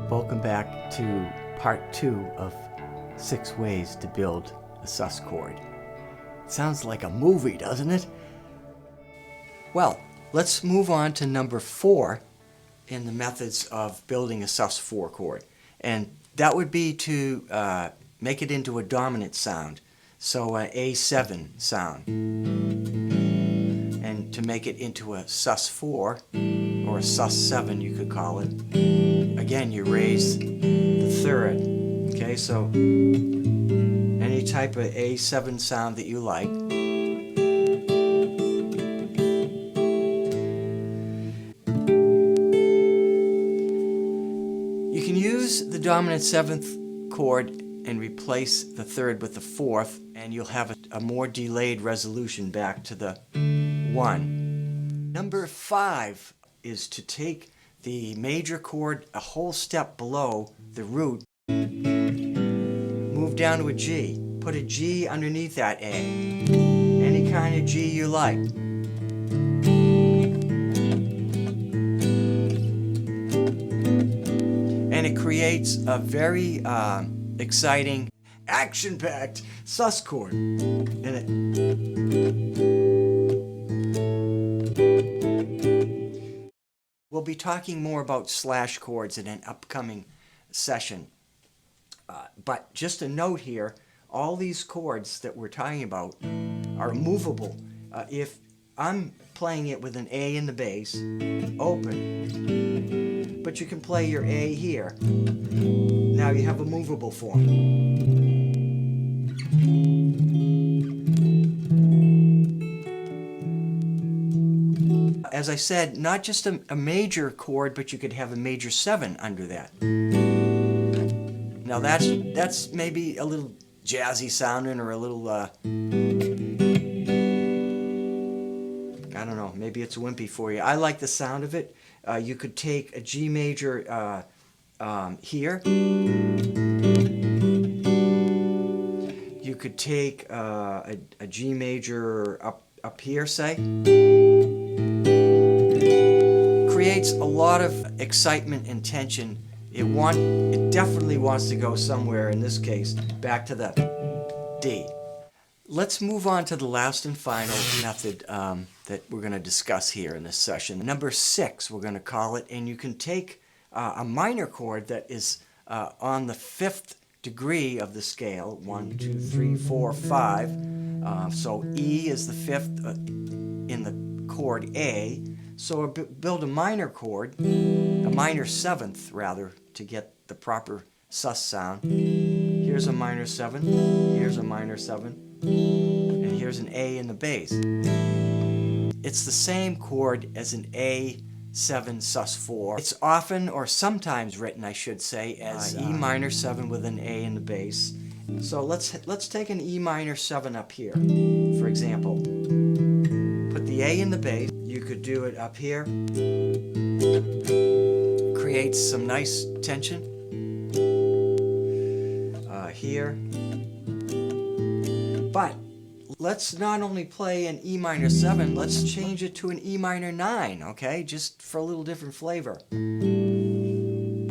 Welcome back to part 2 of 6 ways to build a sus chord. It sounds like a movie, doesn't it? Well, let's move on to number 4 in the methods of building a sus4 chord. And that would be to make it into a dominant sound, so an A7 sound. And to make it into a sus4 or a sus7, you could call it. Again, you raise the third. Okay, so any type of A7 sound that you like. You can use the dominant 7th chord and replace the 3rd with the 4th, and you'll have a more delayed resolution back to the 1. Number 5 is to take the major chord a whole step below the root, move down to a G, put a G underneath that A, any kind of G you like. And it creates a very exciting, action-packed sus chord. We'll be talking more about slash chords in an upcoming session. But just a note here, all these chords that we're talking about are movable. If I'm playing it with an A in the bass, open, but you can play your A here. Now you have a movable form. As I said, not just a major chord, but you could have a major 7 under that. Now that's maybe a little jazzy sounding, or a little, I don't know, maybe it's wimpy for you. I like the sound of it. You could take a G major here. You could take a G major up here, say. Creates a lot of excitement and tension. It definitely wants to go somewhere, in this case, back to the D. Let's move on to the last and final method that we're going to discuss here in this session. Number 6, we're going to call it, and you can take a minor chord that is on the 5th degree of the scale, 1, 2, 3, 4, 5. So E is the 5th in the chord A. So build a minor chord, a minor 7th rather, to get the proper sus sound. Here's a minor 7, here's a minor 7, and here's an A in the bass. It's the same chord as an A7 sus4. It's often, or sometimes written, I should say, as E minor 7 with an A in the bass. So let's take an E minor 7 up here, for example. Put the A in the bass. You could do it up here. Creates some nice tension. Here. But let's not only play an E minor 7, let's change it to an E minor 9, okay? Just for a little different flavor.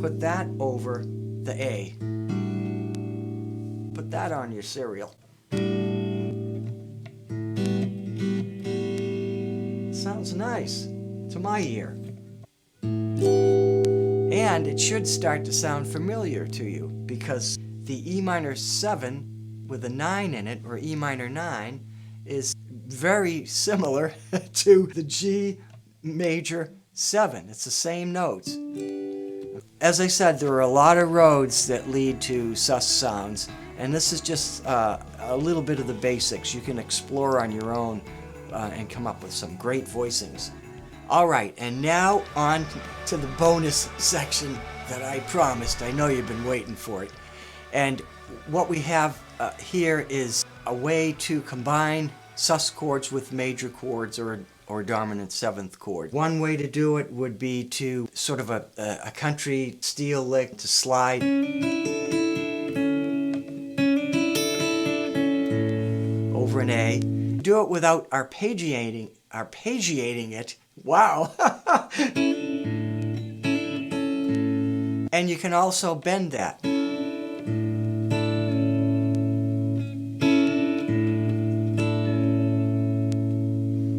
Put that over the A. Put that on your cereal. Sounds nice to my ear. And it should start to sound familiar to you, because the E minor 7 with a 9 in it, or E minor 9, is very similar to the G major 7. It's the same notes. As I said, there are a lot of roads that lead to sus sounds, and this is just a little bit of the basics. You can explore on your own and come up with some great voicings. All right, and now on to the bonus section that I promised. I know you've been waiting for it. And what we have here is a way to combine sus chords with major chords or dominant seventh chord. One way to do it would be to sort of a country steel lick to slide over an A. Do it without arpeggiating it. Wow! And you can also bend that.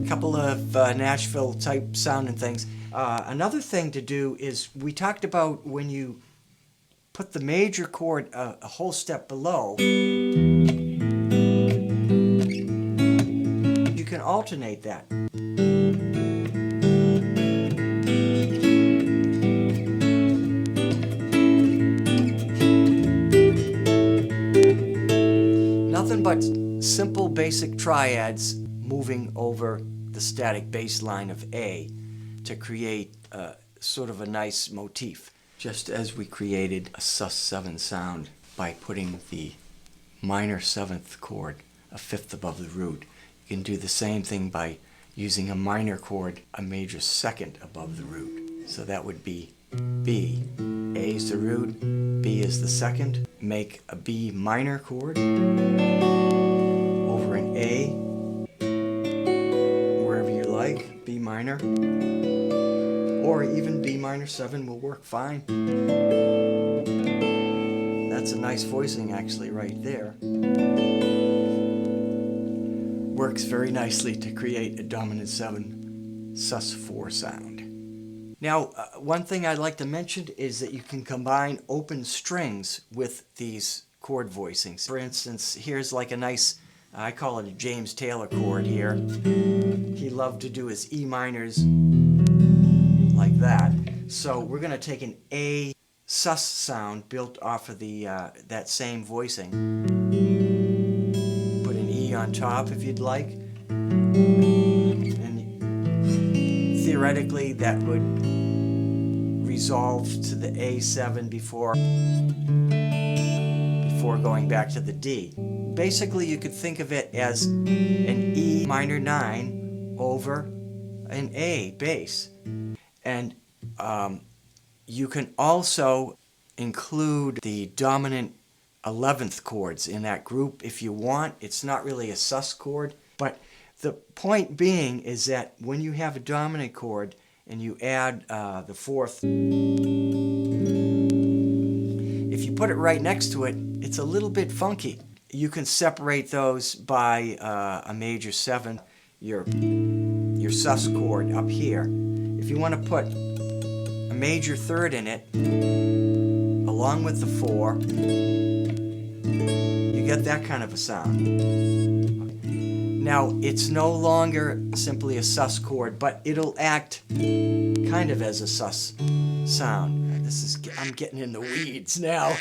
A couple of Nashville type sounding things. Another thing to do is, we talked about when you put the major chord a whole step below, you can alternate that. Nothing but simple basic triads moving over the static bass line of A to create sort of a nice motif. Just as we created a sus7 sound by putting the minor seventh chord a fifth above the root, you can do the same thing by using a minor chord a major second above the root. So that would be B. A is the root, B is the second. Make a B minor chord over an A, wherever you like, B minor, or even B minor 7 will work fine. That's a nice voicing actually right there. Works very nicely to create a dominant 7 sus4 sound. Now, one thing I'd like to mention is that you can combine open strings with these chord voicings. For instance, here's like a nice, I call it a James Taylor chord here. He loved to do his E minors like that. So we're going to take an A sus sound built off of the that same voicing. Put an E on top if you'd like. And theoretically that would resolve to the A7 before going back to the D. Basically, you could think of it as an E minor 9 over an A bass. And you can also include the dominant 11th chords in that group if you want. It's not really a sus chord, but the point being is that when you have a dominant chord and you add the fourth, if you put it right next to it, it's a little bit funky. You can separate those by a major 7, your sus chord up here. If you want to put a major third in it, along with the 4, you get that kind of a sound. Now, it's no longer simply a sus chord, but it'll act kind of as a sus sound. I'm getting in the weeds now.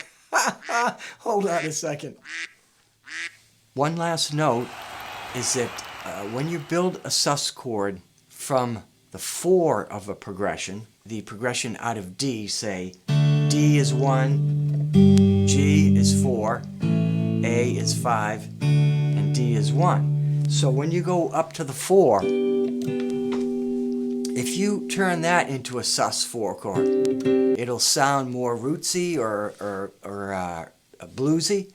Hold on a second. One last note is that when you build a sus chord from the 4 of a progression, the progression out of D, say D is 1, G is 4, A is 5, and D is 1. So when you go up to the 4, if you turn that into a sus4 chord, it'll sound more rootsy or bluesy.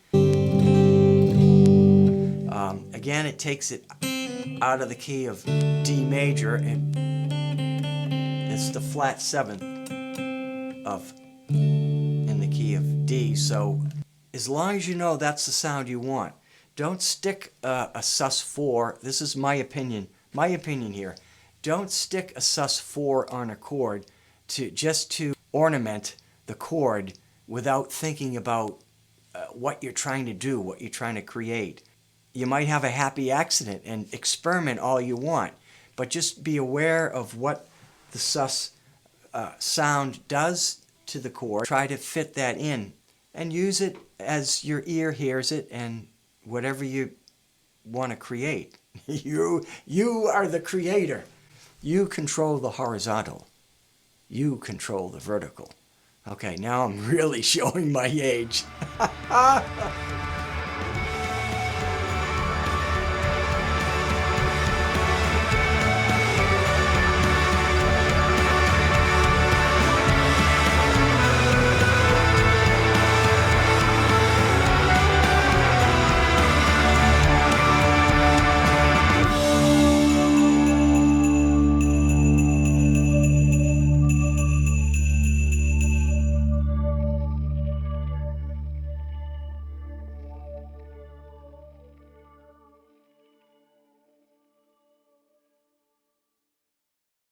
Again, it takes it out of the key of D major, and it's the flat 7th in the key of D. So as long as you know that's the sound you want, don't stick a sus4. This is my opinion here. Don't stick a sus4 on a chord just to ornament the chord without thinking about what you're trying to do, what you're trying to create. You might have a happy accident and experiment all you want, but just be aware of what the sus sound does to the chord. Try to fit that in and use it as your ear hears it and whatever you want to create. You are the creator. You control the horizontal. You control the vertical. Okay, now I'm really showing my age.